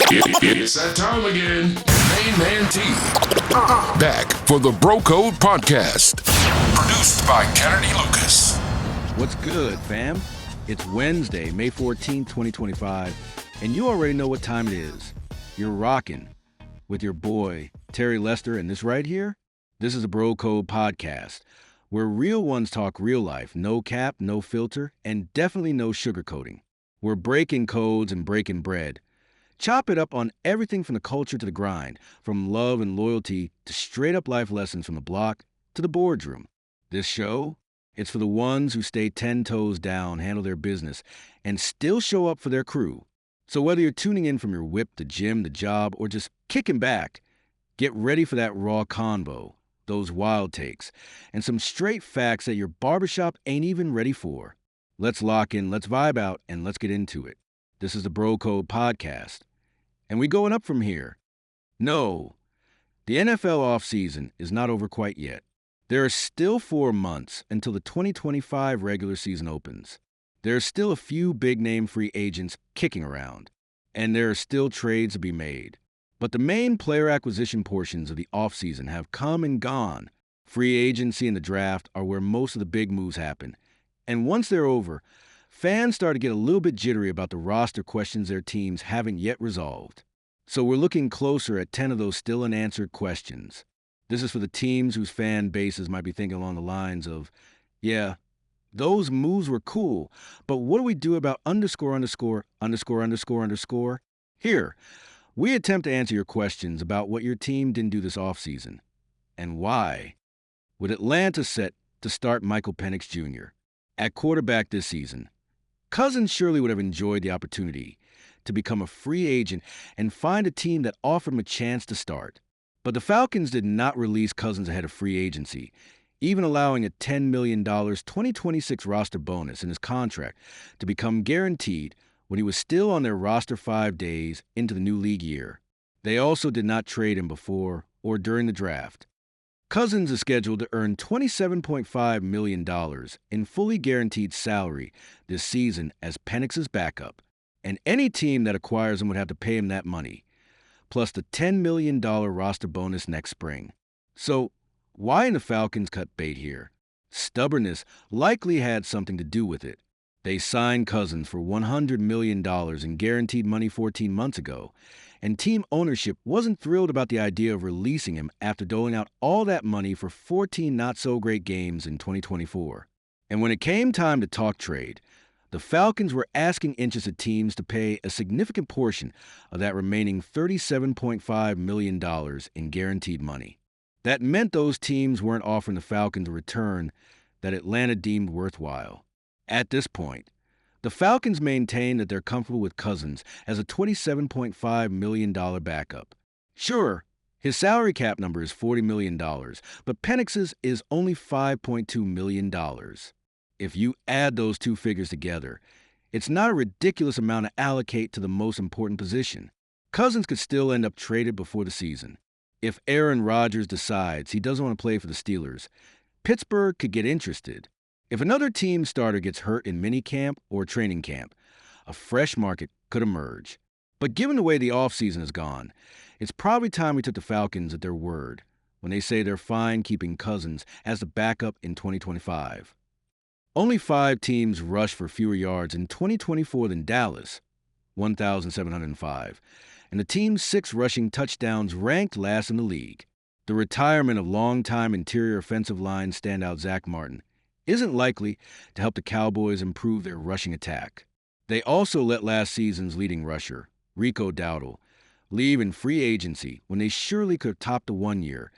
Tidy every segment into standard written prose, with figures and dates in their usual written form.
It's that time again. Main Man T. Back for the Bro Code Podcast. Produced by Kennedy Lucas. What's good, fam? It's Wednesday, May 14th, 2025, and you already know what time it is. You're rocking with your boy, Terry Lester, and this right here, this is a Bro Code Podcast, where real ones talk real life, no cap, no filter, and definitely no sugarcoating. We're breaking codes and breaking bread. Chop it up on everything from the culture to the grind, from love and loyalty to straight-up life lessons from the block to the boardroom. This show, it's for the ones who stay 10 toes down, handle their business, and still show up for their crew. So whether you're tuning in from your whip, the gym, the job, or just kicking back, get ready for that raw convo, those wild takes, and some straight facts that your barbershop ain't even ready for. Let's lock in, let's vibe out, and let's get into it. This is the Bro Code Podcast. And we going up from here. No, the NFL offseason is not over quite yet. There are still 4 months until the 2025 regular season opens. There are still a few big-name free agents kicking around, and there are still trades to be made. But the main player acquisition portions of the offseason have come and gone. Free agency and the draft are where most of the big moves happen. And once they're over, fans start to get a little bit jittery about the roster questions their teams haven't yet resolved. So we're looking closer at 10 of those still unanswered questions. This is for the teams whose fan bases might be thinking along the lines of, yeah, those moves were cool, but what do we do about underscore? Here, we attempt to answer your questions about what your team didn't do this offseason and why. With Atlanta set to start Michael Penix Jr. at quarterback this season, Cousins surely would have enjoyed the opportunity to become a free agent and find a team that offered him a chance to start. But the Falcons did not release Cousins ahead of free agency, even allowing a $10 million 2026 roster bonus in his contract to become guaranteed when he was still on their roster 5 days into the new league year. They also did not trade him before or during the draft. Cousins is scheduled to earn $27.5 million in fully guaranteed salary this season as Penix's backup, and any team that acquires him would have to pay him that money, plus the $10 million roster bonus next spring. So, why in the Falcons cut bait here? Stubbornness likely had something to do with it. They signed Cousins for $100 million in guaranteed money 14 months ago, and team ownership wasn't thrilled about the idea of releasing him after doling out all that money for 14 not-so-great games in 2024. And when it came time to talk trade, the Falcons were asking interested teams to pay a significant portion of that remaining $37.5 million in guaranteed money. That meant those teams weren't offering the Falcons a return that Atlanta deemed worthwhile. At this point, the Falcons maintain that they're comfortable with Cousins as a $27.5 million backup. Sure, his salary cap number is $40 million, but Penix's is only $5.2 million. If you add those two figures together, it's not a ridiculous amount to allocate to the most important position. Cousins could still end up traded before the season. If Aaron Rodgers decides he doesn't want to play for the Steelers, Pittsburgh could get interested. If another team starter gets hurt in minicamp or training camp, a fresh market could emerge. But given the way the offseason has gone, it's probably time we took the Falcons at their word when they say they're fine keeping Cousins as the backup in 2025. Only 5 teams rushed for fewer yards in 2024 than Dallas, 1,705, and the team's 6 rushing touchdowns ranked last in the league. The retirement of longtime interior offensive line standout Zach Martin isn't likely to help the Cowboys improve their rushing attack. They also let last season's leading rusher, Rico Dowdle, leave in free agency when they surely could have topped the 1-year,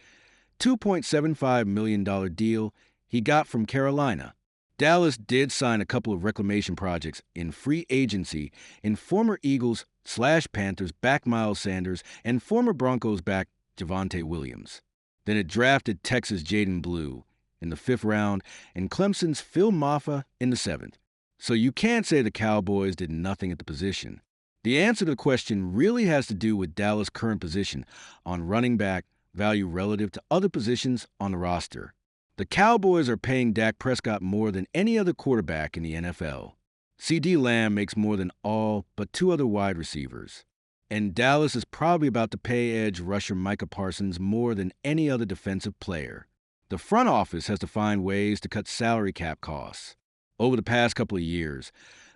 $2.75 million deal he got from Carolina. Dallas did sign a couple of reclamation projects in free agency in former Eagles/Panthers back Miles Sanders and former Broncos back Javonte Williams. Then it drafted Texas' Jaden Blue in the 5th round and Clemson's Phil Maffa in the 7th. So you can't say the Cowboys did nothing at the position. The answer to the question really has to do with Dallas' current position on running back value relative to other positions on the roster. The Cowboys are paying Dak Prescott more than any other quarterback in the NFL. CeeDee Lamb makes more than all but 2 other wide receivers. And Dallas is probably about to pay edge rusher Micah Parsons more than any other defensive player. The front office has to find ways to cut salary cap costs. Over the past couple of years,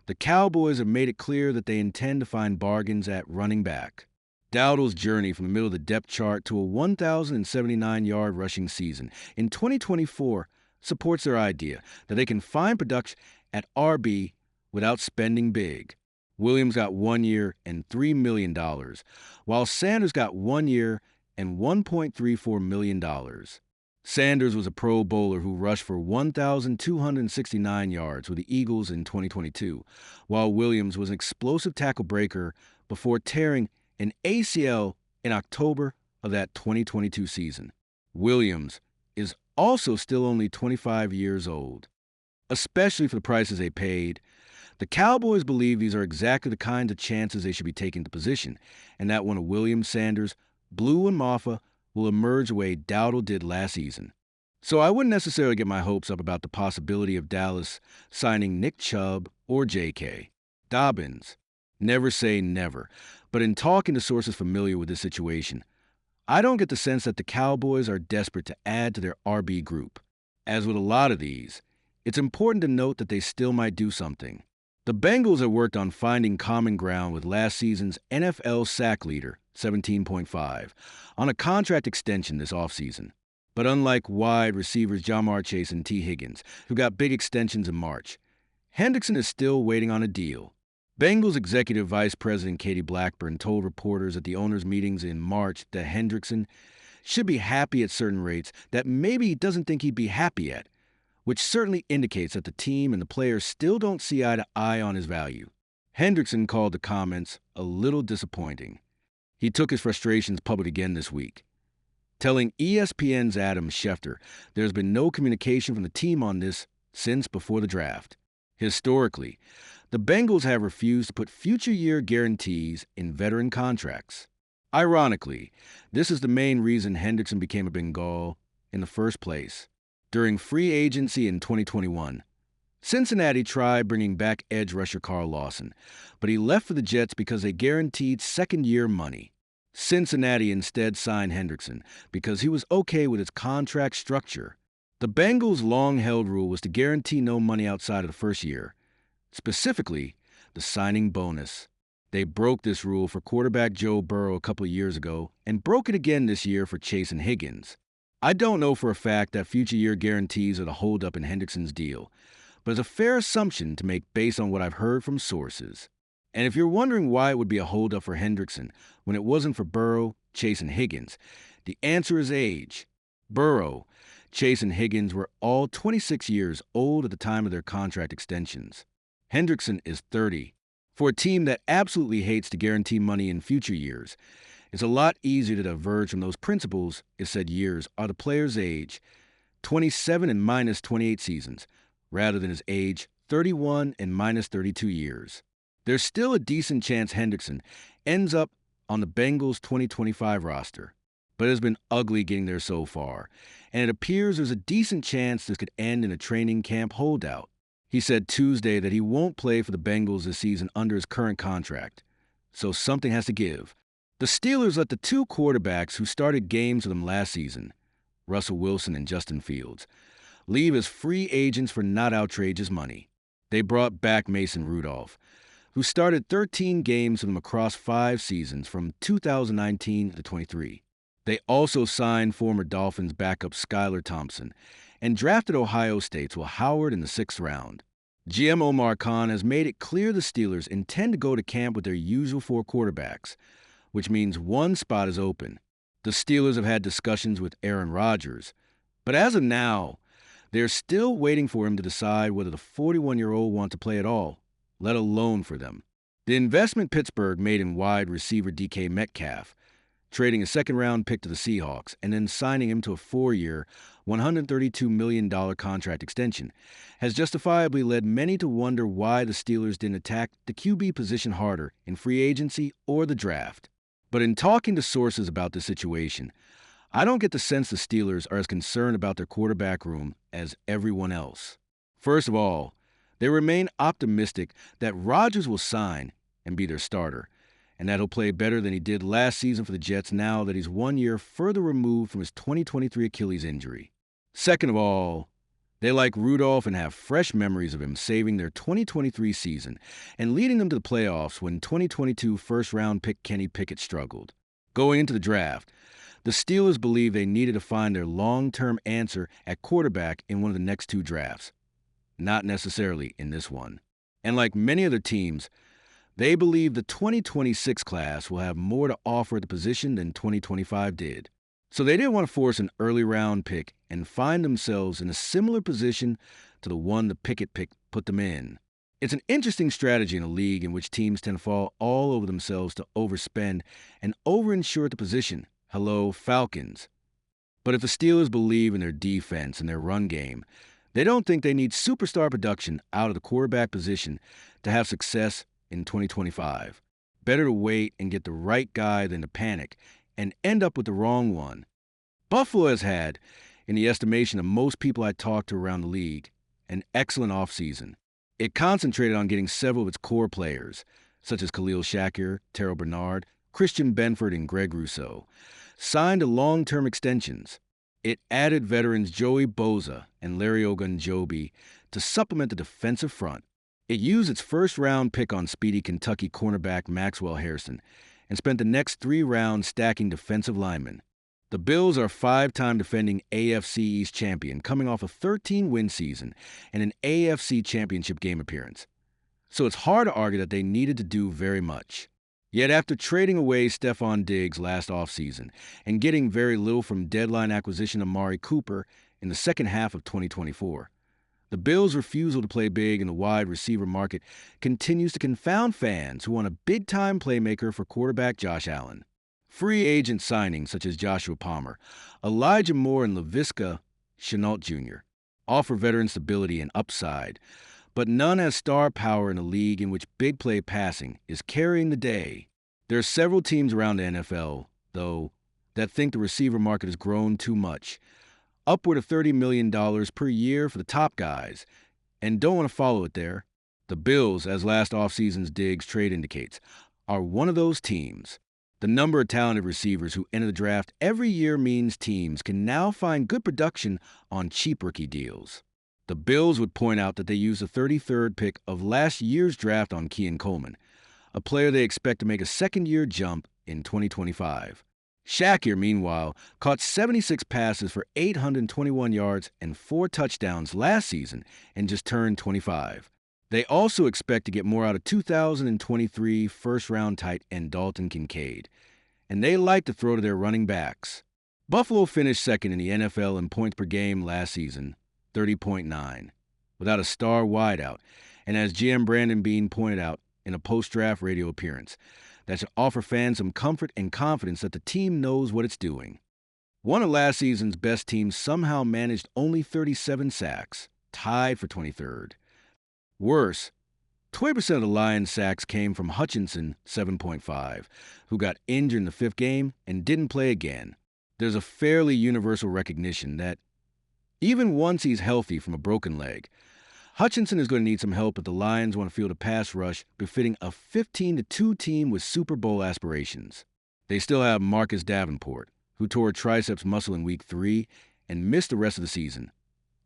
the Cowboys have made it clear that they intend to find bargains at running back. Dowdle's journey from the middle of the depth chart to a 1,079-yard rushing season in 2024 supports their idea that they can find production at RB without spending big. Williams got 1 year and $3 million, while Sanders got 1 year and $1.34 million. Sanders was a Pro Bowler who rushed for 1,269 yards with the Eagles in 2022, while Williams was an explosive tackle breaker before tearing an ACL in October of that 2022 season. Williams is also still only 25 years old. Especially for the prices they paid, the Cowboys believe these are exactly the kinds of chances they should be taking at the position, and that one of Williams, Sanders, Blue, and Maffa will emerge the way Dowdle did last season. So I wouldn't necessarily get my hopes up about the possibility of Dallas signing Nick Chubb or J.K. Dobbins. Never say never, but in talking to sources familiar with this situation, I don't get the sense that the Cowboys are desperate to add to their RB group. As with a lot of these, it's important to note that they still might do something. The Bengals have worked on finding common ground with last season's NFL sack leader, 17.5, on a contract extension this offseason. But unlike wide receivers Jamar Chase and T. Higgins, who got big extensions in March, Hendrickson is still waiting on a deal. Bengals executive vice president Katie Blackburn told reporters at the owners' meetings in March that Hendrickson should be happy at certain rates that maybe he doesn't think he'd be happy at, which certainly indicates that the team and the players still don't see eye to eye on his value. Hendrickson called the comments a little disappointing. He took his frustrations public again this week, telling ESPN's Adam Schefter there's been no communication from the team on this since before the draft. Historically, the Bengals have refused to put future year guarantees in veteran contracts. Ironically, this is the main reason Hendrickson became a Bengal in the first place. During free agency in 2021, Cincinnati tried bringing back edge rusher Carl Lawson, but he left for the Jets because they guaranteed second-year money. Cincinnati instead signed Hendrickson because he was okay with its contract structure. The Bengals' long-held rule was to guarantee no money outside of the first year, specifically the signing bonus. They broke this rule for quarterback Joe Burrow a couple of years ago and broke it again this year for Chase and Higgins. I don't know for a fact that future year guarantees are the holdup in Hendrickson's deal, but it's a fair assumption to make based on what I've heard from sources. And if you're wondering why it would be a holdup for Hendrickson when it wasn't for Burrow, Chase, and Higgins, the answer is age. Burrow, Chase, and Higgins were all 26 years old at the time of their contract extensions. Hendrickson is 30. For a team that absolutely hates to guarantee money in future years, it's a lot easier to diverge from those principles if said years are the player's age, 27 and minus 28 seasons, rather than his age, 31 and minus 32 years. There's still a decent chance Hendrickson ends up on the Bengals' 2025 roster, but it has been ugly getting there so far, and it appears there's a decent chance this could end in a training camp holdout. He said Tuesday that he won't play for the Bengals this season under his current contract, so something has to give. The Steelers let the two quarterbacks who started games with them last season, Russell Wilson and Justin Fields, leave as free agents for not outrageous money. They brought back Mason Rudolph, who started 13 games with them across 5 seasons from 2019 to 23. They also signed former Dolphins backup Skylar Thompson and drafted Ohio State's Will Howard in the 6th round. GM Omar Khan has made it clear the Steelers intend to go to camp with their usual 4 quarterbacks, which means one spot is open. The Steelers have had discussions with Aaron Rodgers, but as of now, they're still waiting for him to decide whether the 41-year-old wants to play at all, let alone for them. The investment Pittsburgh made in wide receiver DK Metcalf, trading a second-round pick to the Seahawks and then signing him to a 4-year, $132 million contract extension, has justifiably led many to wonder why the Steelers didn't attack the QB position harder in free agency or the draft. But in talking to sources about this situation, I don't get the sense the Steelers are as concerned about their quarterback room as everyone else. First of all, they remain optimistic that Rodgers will sign and be their starter, and that he'll play better than he did last season for the Jets now that he's 1 year further removed from his 2023 Achilles injury. Second of all, they like Rudolph and have fresh memories of him saving their 2023 season and leading them to the playoffs when 2022 first-round pick Kenny Pickett struggled. Going into the draft, the Steelers believed they needed to find their long-term answer at quarterback in one of the next 2 drafts. Not necessarily in this one. And like many other teams, they believe the 2026 class will have more to offer at the position than 2025 did. So they didn't want to force an early round pick and find themselves in a similar position to the one the Pickett pick put them in. It's an interesting strategy in a league in which teams tend to fall all over themselves to overspend and overinsure at the position. Hello, Falcons. But if the Steelers believe in their defense and their run game, they don't think they need superstar production out of the quarterback position to have success in 2025. Better to wait and get the right guy than to panic and end up with the wrong one. Buffalo has had, in the estimation of most people I talked to around the league, an excellent offseason. It concentrated on getting several of its core players, such as Khalil Shakir, Terrell Bernard, Christian Benford, and Greg Rousseau, signed to long-term extensions. It added veterans Joey Bosa and Larry Ogunjobi to supplement the defensive front. It used its first-round pick on speedy Kentucky cornerback Maxwell Harrison and spent the next 3 rounds stacking defensive linemen. The Bills are 5-time defending AFC East champion, coming off a 13-win season and an AFC championship game appearance. So it's hard to argue that they needed to do very much. Yet after trading away Stephon Diggs last offseason and getting very little from deadline acquisition Amari Cooper in the second half of 2024, the Bills' refusal to play big in the wide receiver market continues to confound fans who want a big-time playmaker for quarterback Josh Allen. Free agent signings such as Joshua Palmer, Elijah Moore, and Laviska Shenault Jr. offer veteran stability and upside, but none has star power in a league in which big play passing is carrying the day. There are several teams around the NFL, though, that think the receiver market has grown too much, upward of $30 million per year for the top guys, and don't want to follow it there. The Bills, as last offseason's Diggs trade indicates, are one of those teams. The number of talented receivers who enter the draft every year means teams can now find good production on cheap rookie deals. The Bills would point out that they used the 33rd pick of last year's draft on Keon Coleman, a player they expect to make a second-year jump in 2025. Shakir, meanwhile, caught 76 passes for 821 yards and 4 touchdowns last season and just turned 25. They also expect to get more out of 2023 first-round tight end Dalton Kincaid, and they like to throw to their running backs. Buffalo finished second in the NFL in points per game last season, 30.9, without a star wideout, and as GM Brandon Beane pointed out in a post-draft radio appearance, that should offer fans some comfort and confidence that the team knows what it's doing. One of last season's best teams somehow managed only 37 sacks, tied for 23rd. Worse, 20% of the Lions' sacks came from Hutchinson, 7.5, who got injured in the 5th game and didn't play again. There's a fairly universal recognition that even once he's healthy from a broken leg, Hutchinson is going to need some help if the Lions want to field a pass rush befitting a 15-2 team with Super Bowl aspirations. They still have Marcus Davenport, who tore a triceps muscle in Week 3 and missed the rest of the season,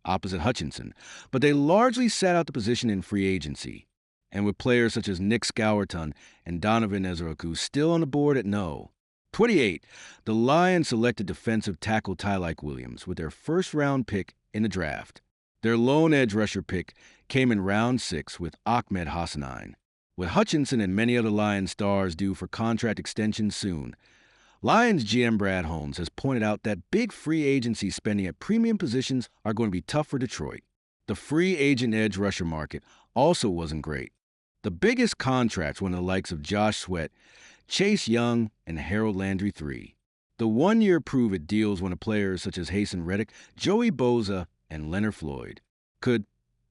opposite Hutchinson, but they largely sat out the position in free agency. And with players such as Nick Scourton and Donovan Ezraku still on the board at no. 28, the Lions selected defensive tackle Tyleik Williams with their first-round pick in the draft. Their lone edge rusher pick came in round 6 with Ahmed Hassanein. With Hutchinson and many other Lions stars due for contract extensions soon, Lions GM Brad Holmes has pointed out that big free agency spending at premium positions are going to be tough for Detroit. The free agent edge rusher market also wasn't great. The biggest contracts were the likes of Josh Sweat, Chase Young, and Harold Landry III. The one-year prove-it deals went to players such as Hasten Reddick, Joey Bosa, and Leonard Floyd. Could,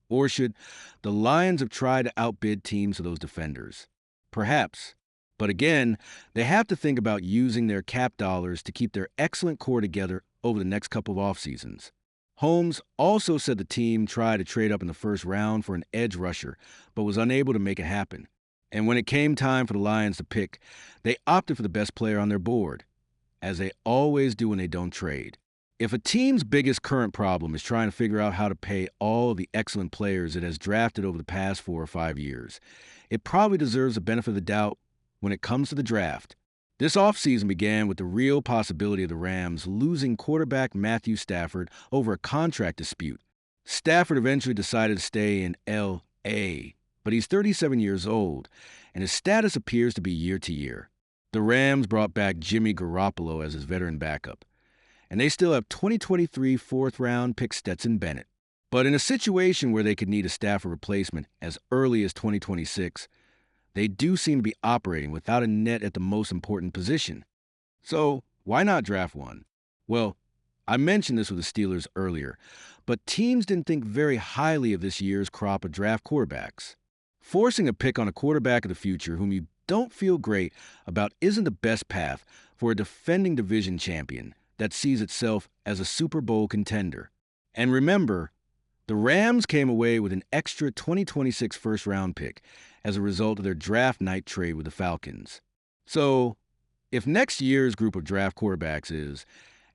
or should, the Lions have tried to outbid teams of those defenders? Perhaps. But again, they have to think about using their cap dollars to keep their excellent core together over the next couple of off-seasons. Holmes also said the team tried to trade up in the first round for an edge rusher, but was unable to make it happen. And when it came time for the Lions to pick, they opted for the best player on their board, as they always do when they don't trade. If a team's biggest current problem is trying to figure out how to pay all of the excellent players it has drafted over the past 4 or 5 years, it probably deserves the benefit of the doubt when it comes to the draft. This offseason began with the real possibility of the Rams losing quarterback Matthew Stafford over a contract dispute. Stafford eventually decided to stay in L.A., but he's 37 years old, and his status appears to be year to year. The Rams brought back Jimmy Garoppolo as his veteran backup, and they still have 2023 fourth-round pick Stetson Bennett. But in a situation where they could need a Stafford replacement as early as 2026, they do seem to be operating without a net at the most important position. So, why not draft one? Well, I mentioned this with the Steelers earlier, but teams didn't think very highly of this year's crop of draft quarterbacks. Forcing a pick on a quarterback of the future whom you don't feel great about isn't the best path for a defending division champion that sees itself as a Super Bowl contender. And remember, the Rams came away with an extra 2026 first-round pick as a result of their draft night trade with the Falcons. So, if next year's group of draft quarterbacks is,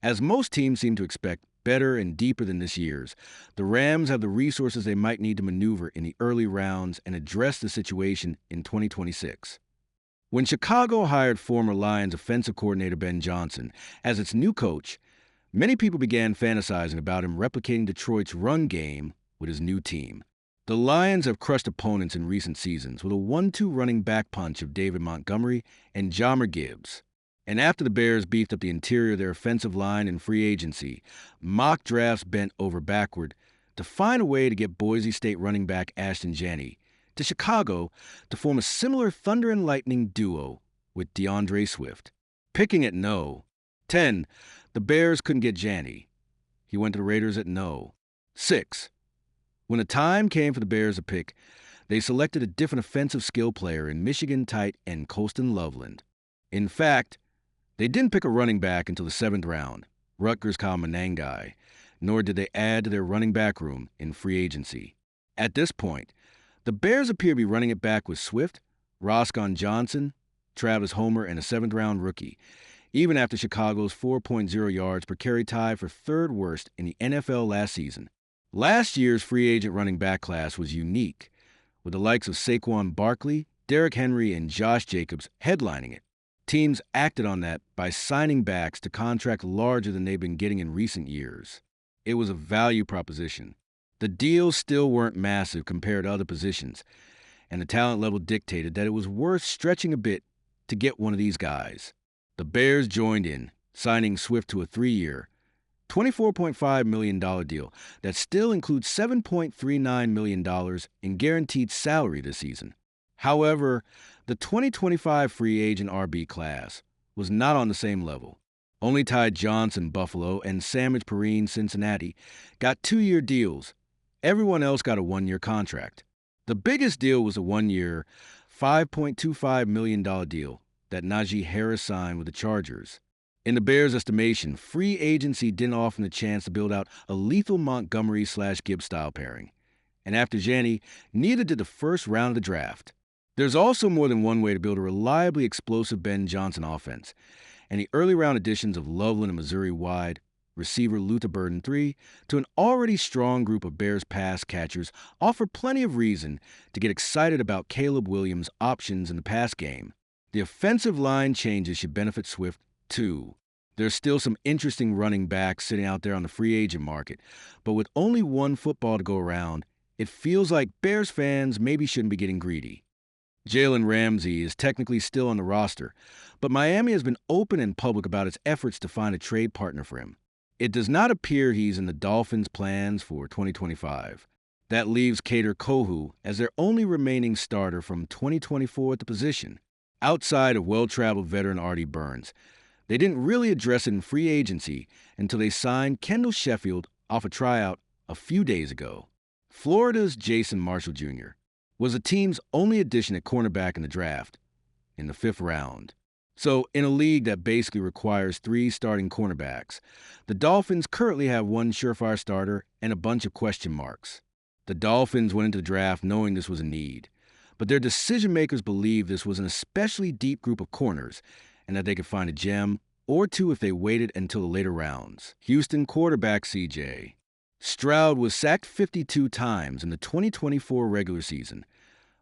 as most teams seem to expect, better and deeper than this year's, the Rams have the resources they might need to maneuver in the early rounds and address the situation in 2026. When Chicago hired former Lions offensive coordinator Ben Johnson as its new coach, many people began fantasizing about him replicating Detroit's run game with his new team. The Lions have crushed opponents in recent seasons with a 1-2 running back punch of David Montgomery and Jahmyr Gibbs. And after the Bears beefed up the interior of their offensive line in free agency, mock drafts bent over backward to find a way to get Boise State running back Ashton Janney to Chicago to form a similar thunder and lightning duo with DeAndre Swift. Picking at 10, the Bears couldn't get Janney. He went to the Raiders at 6. When the time came for the Bears to pick, they selected a different offensive skill player in Michigan tight end Colston Loveland. In fact, they didn't pick a running back until the 7th round, Rutgers Kyle Manangai, nor did they add to their running back room in free agency. At this point, the Bears appear to be running it back with Swift, Roscoe Johnson, Travis Homer, and a 7th-round rookie, even after Chicago's 4.0 yards per carry tie for third worst in the NFL last season. Last year's free agent running back class was unique, with the likes of Saquon Barkley, Derrick Henry, and Josh Jacobs headlining it. Teams acted on that by signing backs to contract larger than they've been getting in recent years. It was a value proposition. The deals still weren't massive compared to other positions, and the talent level dictated that it was worth stretching a bit to get one of these guys. The Bears joined in, signing Swift to a 3-year, $24.5 million deal that still includes $7.39 million in guaranteed salary this season. However, the 2025 free agent RB class was not on the same level. Only Ty Johnson, Buffalo, and Sandwich Perrine, Cincinnati, got 2-year deals. Everyone else got a 1-year contract. The biggest deal was a 1-year, $5.25 million deal that Najee Harris signed with the Chargers. In the Bears' estimation, free agency didn't offer them the chance to build out a lethal Montgomery/Gibbs style pairing. And after Janney, neither did the first round of the draft. There's also more than one way to build a reliably explosive Ben Johnson offense, and the early round additions of Loveland and Missouri wide receiver Luther Burden III to an already strong group of Bears pass catchers offer plenty of reason to get excited about Caleb Williams' options in the pass game. The offensive line changes should benefit Swift, too. There's still some interesting running backs sitting out there on the free agent market, but with only one football to go around, it feels like Bears fans maybe shouldn't be getting greedy. Jalen Ramsey is technically still on the roster, but Miami has been open and public about its efforts to find a trade partner for him. It does not appear he's in the Dolphins' plans for 2025. That leaves Kader Kohou as their only remaining starter from 2024 at the position. Outside of well-traveled veteran Artie Burns, they didn't really address it in free agency until they signed Kendall Sheffield off a tryout a few days ago. Florida's Jason Marshall Jr. was the team's only addition at cornerback in the draft, in the 5th round. So, in a league that basically requires 3 starting cornerbacks, the Dolphins currently have 1 surefire starter and a bunch of question marks. The Dolphins went into the draft knowing this was a need, But their decision-makers believed this was an especially deep group of corners and that they could find a gem or two if they waited until the later rounds. Houston quarterback C.J. Stroud was sacked 52 times in the 2024 regular season,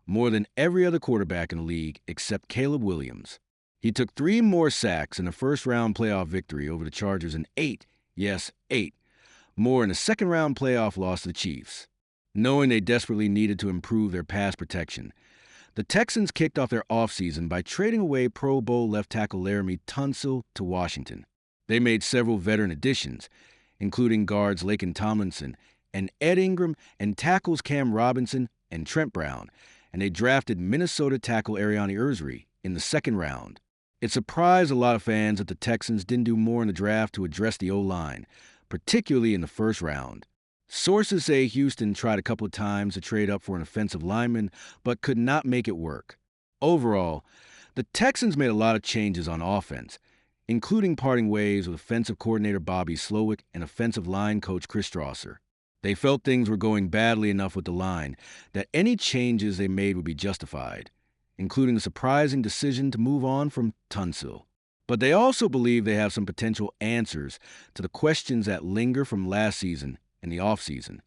more than every other quarterback in the league except Caleb Williams. He took 3 more sacks in a first-round playoff victory over the Chargers and 8, yes, 8, more in a second-round playoff loss to the Chiefs. Knowing they desperately needed to improve their pass protection, the Texans kicked off their offseason by trading away Pro Bowl left tackle Laramie Tunsil to Washington. They made several veteran additions, including guards Laken Tomlinson and Ed Ingram and tackles Cam Robinson and Trent Brown, and they drafted Minnesota tackle Ariane Ersry in the second round. It surprised a lot of fans that the Texans didn't do more in the draft to address the O-line, particularly in the first round. Sources say Houston tried a couple of times to trade up for an offensive lineman, but could not make it work. Overall, the Texans made a lot of changes on offense, including parting ways with offensive coordinator Bobby Slowick and offensive line coach Chris Strasser. They felt things were going badly enough with the line that any changes they made would be justified, including the surprising decision to move on from Tunsil. But they also believe they have some potential answers to the questions that linger from last season and the offseason.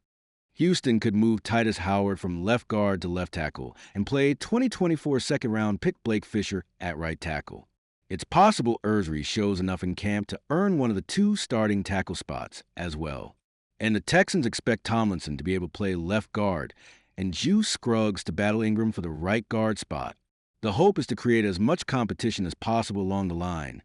Houston could move Titus Howard from left guard to left tackle and play 2024 second-round pick Blake Fisher at right tackle. It's possible Ersry shows enough in camp to earn one of the 2 starting tackle spots as well. And the Texans expect Tomlinson to be able to play left guard and Juice Scruggs to battle Ingram for the right guard spot. The hope is to create as much competition as possible along the line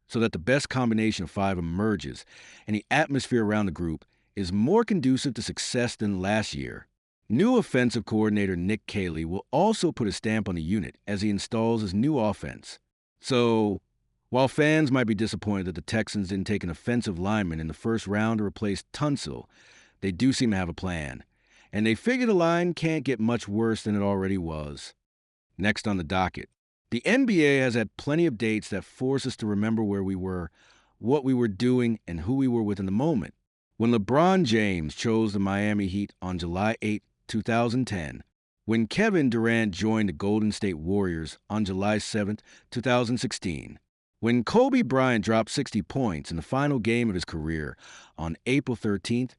so that the best combination of 5 emerges and the atmosphere around the group is more conducive to success than last year. New offensive coordinator Nick K.L.P will also put a stamp on the unit as he installs his new offense. So, while fans might be disappointed that the Texans didn't take an offensive lineman in the first round to replace Tunsil, they do seem to have a plan, and they figure the line can't get much worse than it already was. Next on the docket, the NBA has had plenty of dates that force us to remember where we were, what we were doing, and who we were with in the moment. When LeBron James chose the Miami Heat on July 8, 2010, when Kevin Durant joined the Golden State Warriors on July 7, 2016, when Kobe Bryant dropped 60 points in the final game of his career on April 13,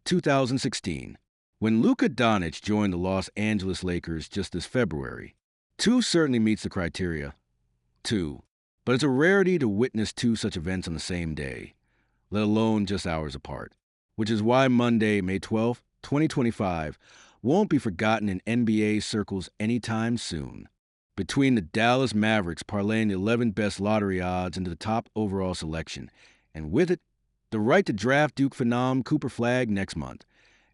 2016, when Luka Doncic joined the Los Angeles Lakers just this February. 2 certainly meets the criteria. 2. But it's a rarity to witness 2 such events on the same day, let alone just hours apart, which is why Monday, May 12, 2025, won't be forgotten in NBA circles anytime soon. Between the Dallas Mavericks parlaying the 11 best lottery odds into the top overall selection, and with it, the right to draft Duke phenom Cooper Flagg next month,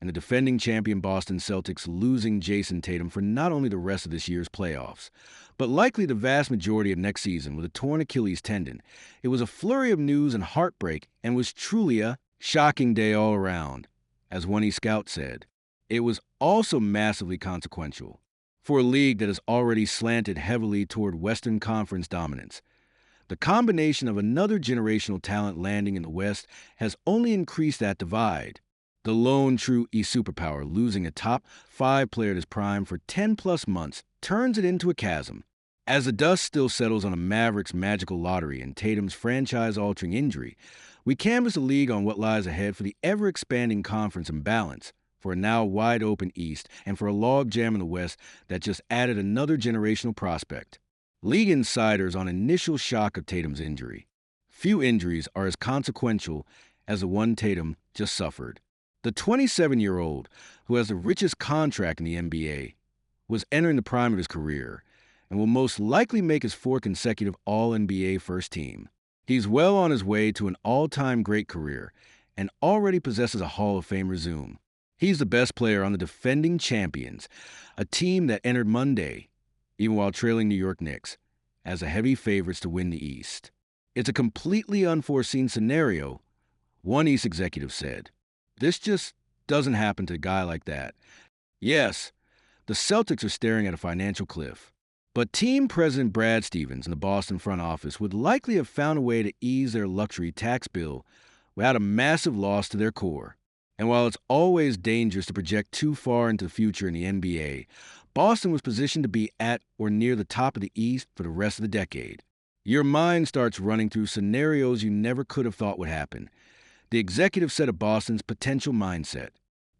and the defending champion Boston Celtics losing Jason Tatum for not only the rest of this year's playoffs, but likely the vast majority of next season with a torn Achilles tendon, it was a flurry of news and heartbreak and was truly a shocking day all around. As one E-Scout said, it was also massively consequential for a league that has already slanted heavily toward Western Conference dominance. The combination of another generational talent landing in the West has only increased that divide. The lone true E-superpower losing a top 5 player at his prime for 10-plus months turns it into a chasm. As the dust still settles on a Mavericks magical lottery and Tatum's franchise-altering injury, we canvass the league on what lies ahead for the ever-expanding conference imbalance, for a now wide-open East, and for a logjam in the West that just added another generational prospect. League insiders on initial shock of Tatum's injury. Few injuries are as consequential as the one Tatum just suffered. The 27-year-old, who has the richest contract in the NBA, was entering the prime of his career and will most likely make his 4th consecutive All-NBA first team. He's well on his way to an all-time great career and already possesses a Hall of Fame resume. He's the best player on the defending champions, a team that entered Monday, even while trailing New York Knicks, as the heavy favorites to win the East. It's a completely unforeseen scenario, one East executive said. This just doesn't happen to a guy like that. Yes, the Celtics are staring at a financial cliff, but team president Brad Stevens and the Boston front office would likely have found a way to ease their luxury tax bill without a massive loss to their core. And while it's always dangerous to project too far into the future in the NBA, Boston was positioned to be at or near the top of the East for the rest of the decade. Your mind starts running through scenarios you never could have thought would happen. The executive set of Boston's potential mindset.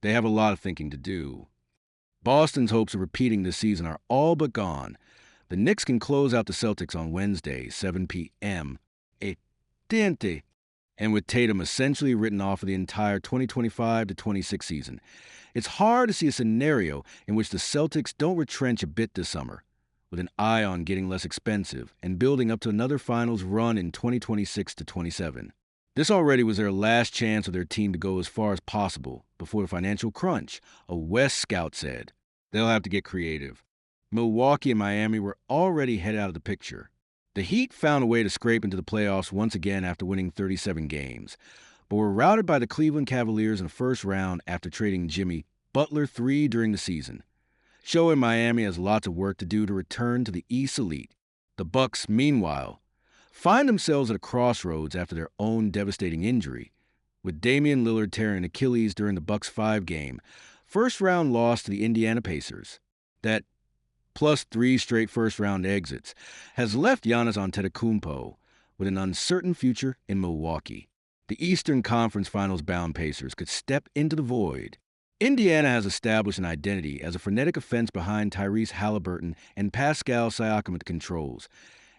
They have a lot of thinking to do. Boston's hopes of repeating this season are all but gone. The Knicks can close out the Celtics on Wednesday, 7 p.m. Diente. And with Tatum essentially written off of the entire 2025 to 26 season, it's hard to see a scenario in which the Celtics don't retrench a bit this summer, with an eye on getting less expensive and building up to another finals run in 2026 to 27. This already was their last chance of their team to go as far as possible before the financial crunch, a West scout said. They'll have to get creative. Milwaukee and Miami were already headed out of the picture. The Heat found a way to scrape into the playoffs once again after winning 37 games, but were routed by the Cleveland Cavaliers in the first round after trading Jimmy Butler 3 during the season. Showing Miami has lots of work to do to return to the East Elite. The Bucks, meanwhile, find themselves at a crossroads after their own devastating injury, with Damian Lillard tearing Achilles during the Bucks' 5-game first-round loss to the Indiana Pacers. That, plus 3 straight first-round exits, has left Giannis Antetokounmpo with an uncertain future in Milwaukee. The Eastern Conference Finals-bound Pacers could step into the void. Indiana has established an identity as a frenetic offense behind Tyrese Halliburton and Pascal Siakam at the controls,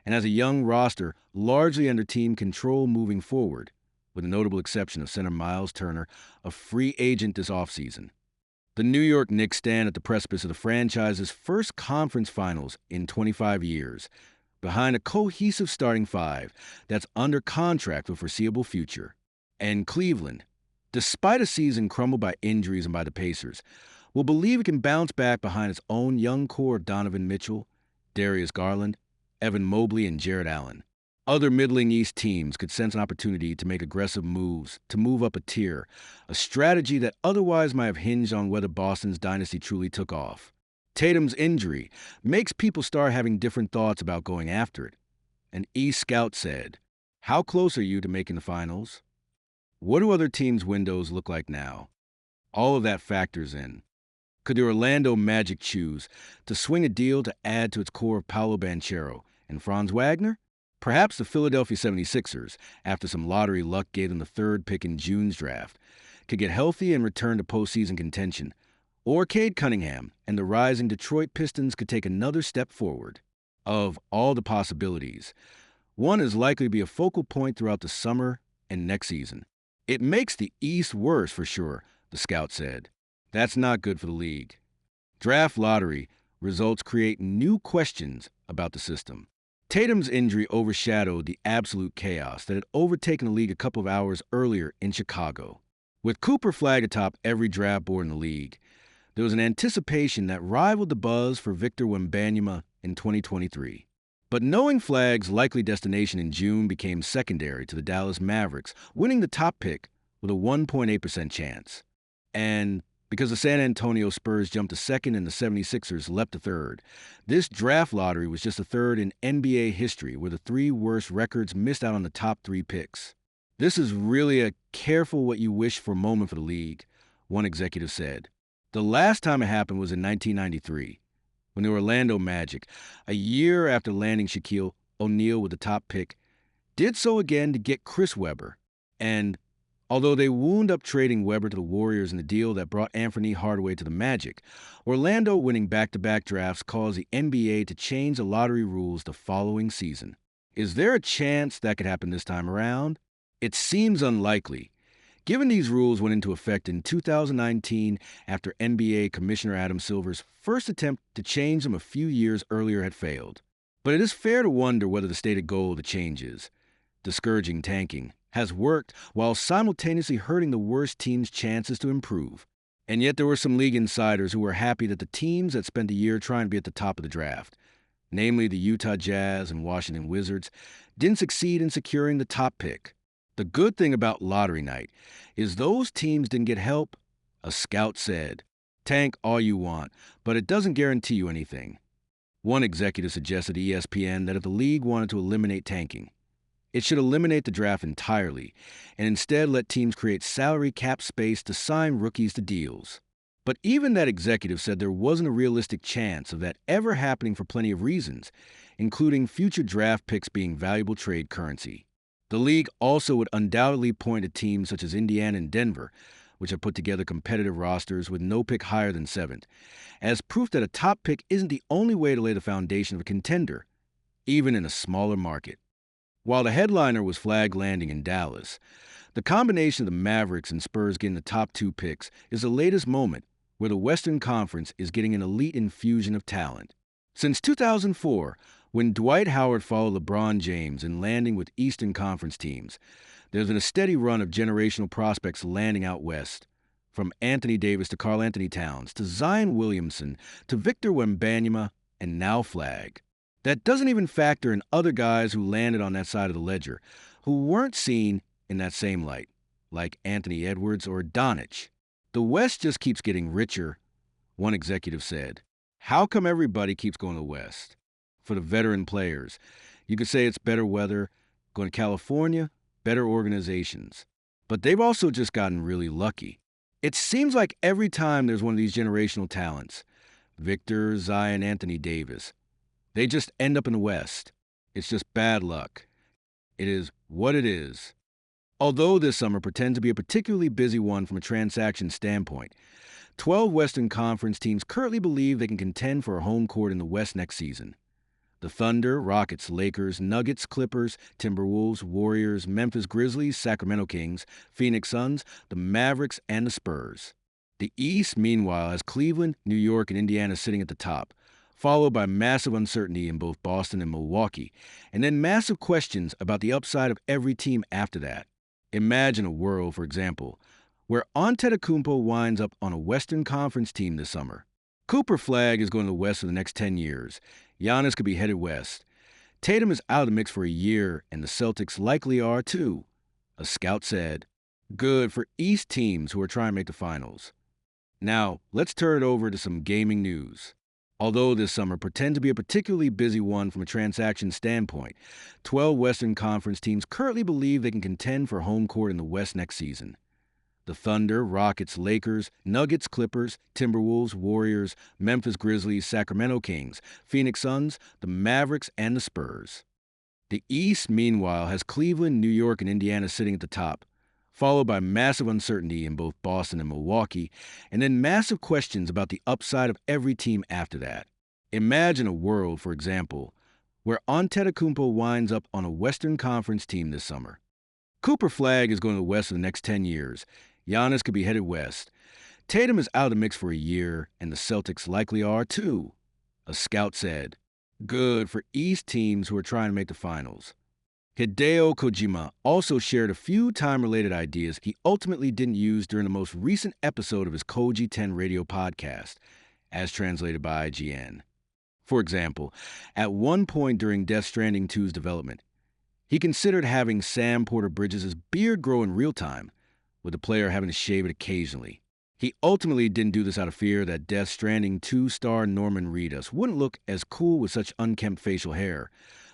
and has a young roster largely under team control moving forward, with the notable exception of center Miles Turner, a free agent this offseason. The New York Knicks stand at the precipice of the franchise's first conference finals in 25 years, behind a cohesive starting 5 that's under contract for the foreseeable future. And Cleveland, despite a season crumbled by injuries and by the Pacers, will believe it can bounce back behind its own young core of Donovan Mitchell, Darius Garland, Evan Mobley, and Jarrett Allen. Other middling East teams could sense an opportunity to make aggressive moves to move up a tier, a strategy that otherwise might have hinged on whether Boston's dynasty truly took off. Tatum's injury makes people start having different thoughts about going after it. An East scout said, "How close are you to making the finals? What do other teams' windows look like now?" All of that factors in. Could the Orlando Magic choose to swing a deal to add to its core of Paolo Banchero and Franz Wagner? Perhaps the Philadelphia 76ers, after some lottery luck gave them the 3rd pick in June's draft, could get healthy and return to postseason contention. Or Cade Cunningham and the rising Detroit Pistons could take another step forward. Of all the possibilities, one is likely to be a focal point throughout the summer and next season. It makes the East worse for sure, the scout said. That's not good for the league. Draft lottery results create new questions about the system. Tatum's injury overshadowed the absolute chaos that had overtaken the league a couple of hours earlier in Chicago. With Cooper flagged atop every draft board in the league, there was an anticipation that rivaled the buzz for Victor Wembanyama in 2023. But knowing Flagg's likely destination in June became secondary to the Dallas Mavericks, winning the top pick with a 1.8% chance. And because the San Antonio Spurs jumped to second and the 76ers leapt to third, this draft lottery was just the third in NBA history where the 3 worst records missed out on the top 3 picks. This is really a careful what you wish for moment for the league, one executive said. The last time it happened was in 1993, when the Orlando Magic, a year after landing Shaquille O'Neal with the top pick, did so again to get Chris Webber. And although they wound up trading Webber to the Warriors in the deal that brought Anthony Hardaway to the Magic, Orlando winning back-to-back drafts caused the NBA to change the lottery rules the following season. Is there a chance that could happen this time around? It seems unlikely, given these rules went into effect in 2019 after NBA Commissioner Adam Silver's first attempt to change them a few years earlier had failed. But it is fair to wonder whether the stated goal of the changes, discouraging tanking, has worked while simultaneously hurting the worst team's chances to improve. And yet there were some league insiders who were happy that the teams that spent a year trying to be at the top of the draft, namely the Utah Jazz and Washington Wizards, didn't succeed in securing the top pick. The good thing about lottery night is those teams didn't get help, a scout said. Tank all you want, but it doesn't guarantee you anything. One executive suggested to ESPN that if the league wanted to eliminate tanking, it should eliminate the draft entirely and instead let teams create salary cap space to sign rookies to deals. But even that executive said there wasn't a realistic chance of that ever happening for plenty of reasons, including future draft picks being valuable trade currency. The league also would undoubtedly point to teams such as Indiana and Denver, which have put together competitive rosters with no pick higher than 7th, as proof that a top pick isn't the only way to lay the foundation of a contender, even in a smaller market. While the headliner was Flag Landing in Dallas, the combination of the Mavericks and Spurs getting the top 2 picks is the latest moment where the Western Conference is getting an elite infusion of talent. Since 2004, when Dwight Howard followed LeBron James in landing with Eastern Conference teams, there's been a steady run of generational prospects landing out west, from Anthony Davis to Karl Anthony Towns to Zion Williamson to Victor Wembanyama and now Flag. That doesn't even factor in other guys who landed on that side of the ledger, who weren't seen in that same light, like Anthony Edwards or Doncic. The West just keeps getting richer, one executive said. How come everybody keeps going to the West? For the veteran players, you could say it's better weather, going to California, better organizations. But they've also just gotten really lucky. It seems like every time there's one of these generational talents, Victor, Zion, Anthony Davis, they just end up in the West. It's just bad luck. It is what it is. Although this summer pretends to be a particularly busy one from a transaction standpoint, 12 Western Conference teams currently believe they can contend for a home court in the West next season. The Thunder, Rockets, Lakers, Nuggets, Clippers, Timberwolves, Warriors, Memphis Grizzlies, Sacramento Kings, Phoenix Suns, the Mavericks, and the Spurs. The East, meanwhile, has Cleveland, New York, and Indiana sitting at the top, followed by massive uncertainty in both Boston and Milwaukee, and then massive questions about the upside of every team after that. Imagine a world, for example, where Antetokounmpo winds up on a Western Conference team this summer. Cooper Flag is going to the West for the next 10 years. Giannis could be headed west. Tatum is out of the mix for a year, and the Celtics likely are too, a scout said. Good for East teams who are trying to make the finals. Now, let's turn it over to some gaming news. Although this summer pretends to be a particularly busy one from a transaction standpoint, 12 Western Conference teams currently believe they can contend for home court in the West next season. The Thunder, Rockets, Lakers, Nuggets, Clippers, Timberwolves, Warriors, Memphis Grizzlies, Sacramento Kings, Phoenix Suns, the Mavericks, and the Spurs. The East, meanwhile, has Cleveland, New York, and Indiana sitting at the top, followed by massive uncertainty in both Boston and Milwaukee, and then massive questions about the upside of every team after that. Imagine a world, for example, where Antetokounmpo winds up on a Western Conference team this summer. Cooper Flag is going to the West for the next 10 years. Giannis could be headed west. Tatum is out of the mix for a year, and the Celtics likely are too, a scout said. Good for East teams who are trying to make the finals. Hideo Kojima also shared a few time-related ideas he ultimately didn't use during the most recent episode of his Koji 10 radio podcast, as translated by IGN. For example, at one point during Death Stranding 2's development, he considered having Sam Porter Bridges' beard grow in real time, with the player having to shave it occasionally. He ultimately didn't do this out of fear that Death Stranding 2 star Norman Reedus wouldn't look as cool with such unkempt facial hair,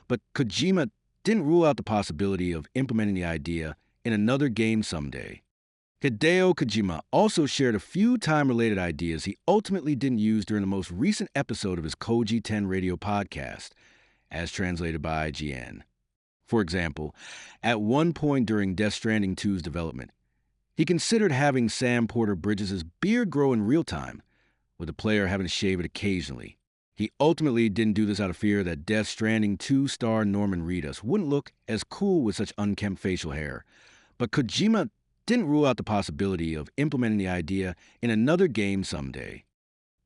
but Kojima didn't rule out the possibility of implementing the idea in another game someday. Hideo Kojima also shared a few time-related ideas he ultimately didn't use during the most recent episode of his Koji 10 radio podcast, as translated by IGN. For example, at one point during Death Stranding 2's development, he considered having Sam Porter Bridges' beard grow in real time, with the player having to shave it occasionally. He ultimately didn't do this out of fear that Death Stranding 2 star Norman Reedus wouldn't look as cool with such unkempt facial hair, but Kojima didn't rule out the possibility of implementing the idea in another game someday.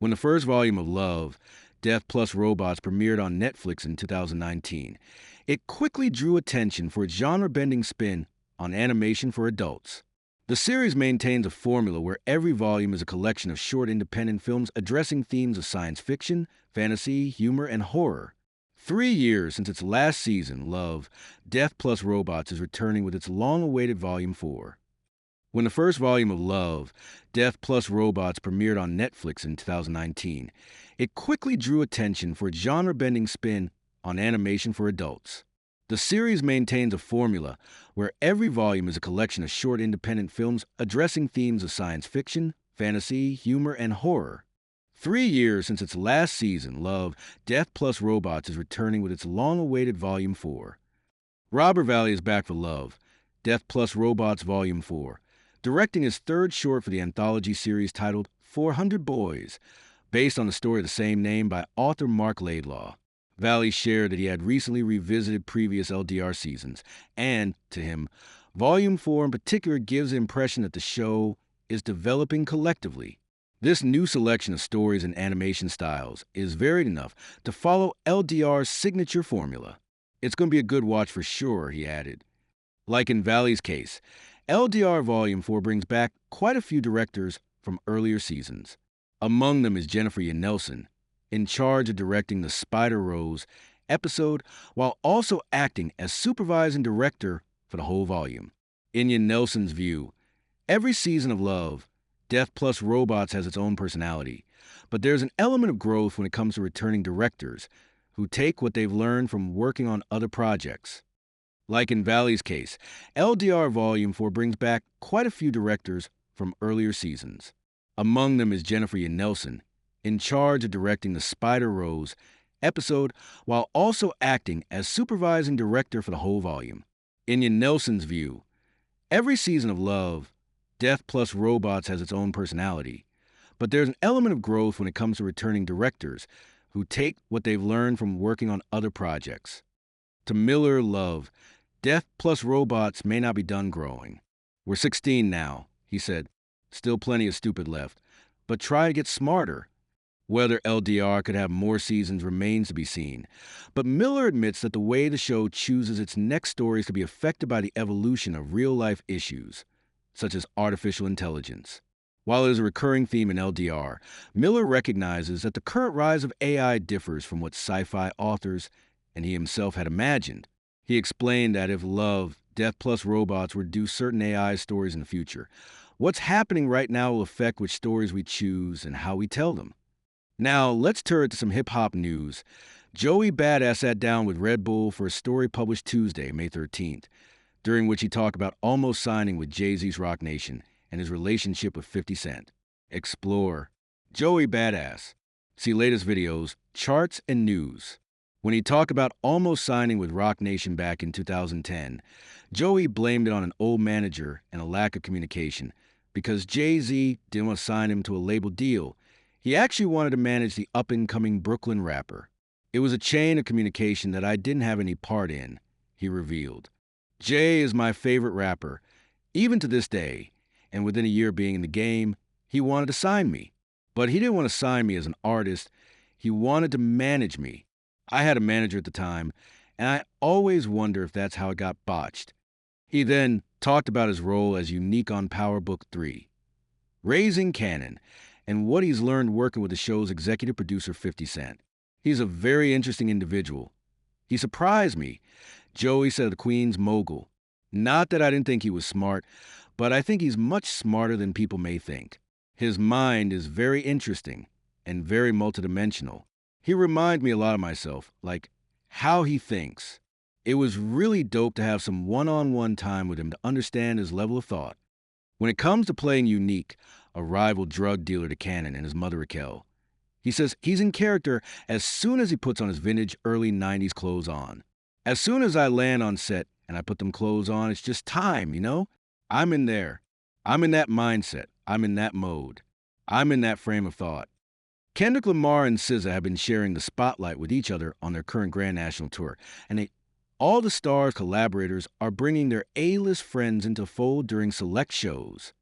When the first volume of Love, Death Plus Robots premiered on Netflix in 2019, it quickly drew attention for its genre-bending spin on animation for adults. The series maintains a formula where every volume is a collection of short independent films addressing themes of science fiction, fantasy, humor, and horror. 3 years since its last season, Love, Death Plus Robots is returning with its long-awaited Volume 4. When the first volume of Love, Death Plus Robots premiered on Netflix in 2019, it quickly drew attention for its genre-bending spin on animation for adults. The series maintains a formula where every volume is a collection of short independent films addressing themes of science fiction, fantasy, humor, and horror. 3 years since its last season, Love, Death Plus Robots is returning with its long-awaited Volume 4. Robert Valley is back for Love, Death Plus Robots Volume 4, directing his third short for the anthology series titled 400 Boys, based on the story of the same name by author Mark Laidlaw. Valley shared that he had recently revisited previous LDR seasons, and, to him, Volume 4 in particular gives the impression that the show is developing collectively. This new selection of stories and animation styles is varied enough to follow LDR's signature formula. It's going to be a good watch for sure, he added. Like in Valley's case, LDR Volume 4 brings back quite a few directors from earlier seasons. Among them is Jennifer Nelson, in charge of directing the Spider Rose episode while also acting as supervising director for the whole volume. In Nelson's view, every season of Love, Death Plus Robots has its own personality, but there's an element of growth when it comes to returning directors who take what they've learned from working on other projects. Like in Valley's case, LDR Volume 4 brings back quite a few directors from earlier seasons. Among them is Jennifer Nelson, in charge of directing the Spider Rose episode while also acting as supervising director for the whole volume. In Nelson's view, every season of Love, Death Plus Robots has its own personality, but there's an element of growth when it comes to returning directors who take what they've learned from working on other projects. To Miller, Love, Death Plus Robots may not be done growing. We're 16 now, he said. Still plenty of stupid left, but try to get smarter. Whether LDR could have more seasons remains to be seen, but Miller admits that the way the show chooses its next stories to be affected by the evolution of real-life issues, such as artificial intelligence. While it is a recurring theme in LDR, Miller recognizes that the current rise of AI differs from what sci-fi authors and he himself had imagined. He explained that if Love, Death Plus Robots were to do certain AI stories in the future, what's happening right now will affect which stories we choose and how we tell them. Now, let's turn to some hip-hop news. Joey Badass sat down with Red Bull for a story published Tuesday, May 13th, during which he talked about almost signing with Jay-Z's Rock Nation and his relationship with 50 Cent. Explore Joey Badass. See latest videos, charts, and news. When he talked about almost signing with Rock Nation back in 2010, Joey blamed it on an old manager and a lack of communication because Jay-Z didn't want to sign him to a label deal. He actually wanted to manage the up-and-coming Brooklyn rapper. It was a chain of communication that I didn't have any part in, he revealed. Jay is my favorite rapper, even to this day, and within a year being in the game, he wanted to sign me. But he didn't want to sign me as an artist, he wanted to manage me. I had a manager at the time, and I always wonder if that's how it got botched. He then talked about his role as Unique on Power Book 3, Raising Cannon, and what he's learned working with the show's executive producer 50 Cent. He's a very interesting individual. He surprised me, Joey said of the Queen's mogul. Not that I didn't think he was smart, but I think he's much smarter than people may think. His mind is very interesting and very multidimensional. He reminded me a lot of myself, like how he thinks. It was really dope to have some one-on-one time with him to understand his level of thought. When it comes to playing Unique, a rival drug dealer to Cannon and his mother Raquel, he says he's in character as soon as he puts on his vintage early 90s clothes on. As soon as I land on set and I put them clothes on, it's just time, you know? I'm in there. I'm in that mindset. I'm in that mode. I'm in that frame of thought. Kendrick Lamar and SZA have been sharing the spotlight with each other on their current Grand National Tour, and all the stars' collaborators are bringing their A-list friends into the fold during select shows.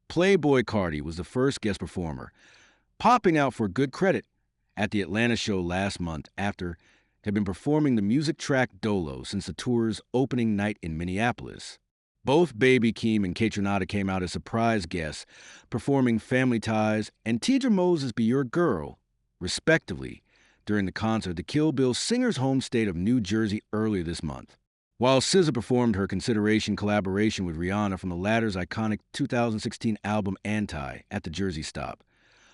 Playboy Cardi was the first guest performer, popping out for good credit at the Atlanta show last month after had been performing the music track Dolo since the tour's opening night in Minneapolis. Both Baby Keem and Kaytranada came out as surprise guests, performing Family Ties and Tidra Moses' Be Your Girl, respectively, during the concert at the Kill Bill singer's home state of New Jersey earlier this month. While SZA performed her Consideration collaboration with Rihanna from the latter's iconic 2016 album Anti at the Jersey stop,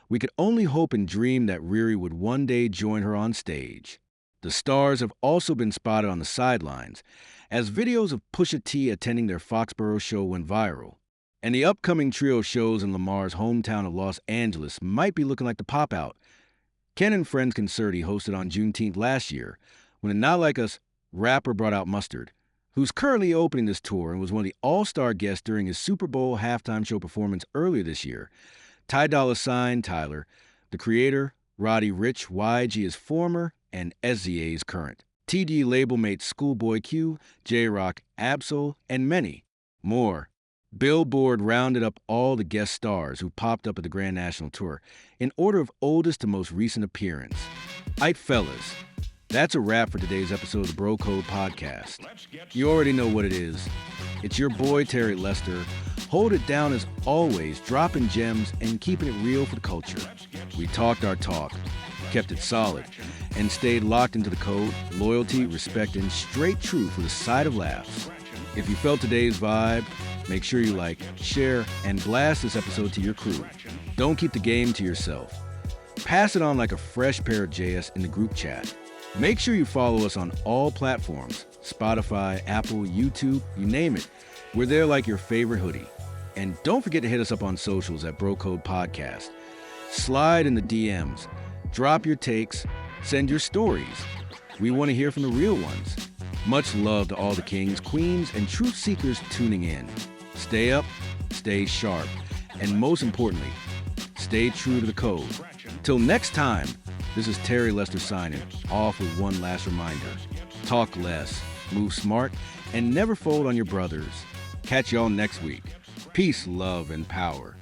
we could only hope and dream that Riri would one day join her on stage. The stars have also been spotted on the sidelines, as videos of Pusha T attending their Foxborough show went viral. And the upcoming trio shows in Lamar's hometown of Los Angeles might be looking like the pop-out. Ken and Friends concert he hosted on Juneteenth last year, when a Not Like Us rapper brought out Mustard, who's currently opening this tour and was one of the all-star guests during his Super Bowl halftime show performance earlier this year. Ty Dolla $ign Tyler, the creator, Roddy Ricch YG is former, and SZA is current. TD label mates Schoolboy Q, J-Rock, Absol, and many more. Billboard rounded up all the guest stars who popped up at the Grand National Tour in order of oldest to most recent appearance. Aight fellas, that's a wrap for today's episode of the Bro Code Podcast. You already know what it is. It's your boy Terry Lester. Hold it down as always, dropping gems and keeping it real for the culture. We talked our talk, kept it solid, and stayed locked into the code, loyalty, respect, and straight true for the side of laughs. If you felt today's vibe, make sure you like, share, and blast this episode to your crew. Don't keep the game to yourself. Pass it on like a fresh pair of JS in the group chat. Make sure you follow us on all platforms, Spotify, Apple, YouTube, you name it. We're there like your favorite hoodie. And don't forget to hit us up on socials at Bro Code Podcast. Slide in the DMs. Drop your takes. Send your stories. We want to hear from the real ones. Much love to all the kings, queens, and truth seekers tuning in. Stay up, stay sharp, and most importantly, stay true to the code. Till next time, this is Terry Lester signing off with one last reminder. Talk less, move smart, and never fold on your brothers. Catch y'all next week. Peace, love, and power.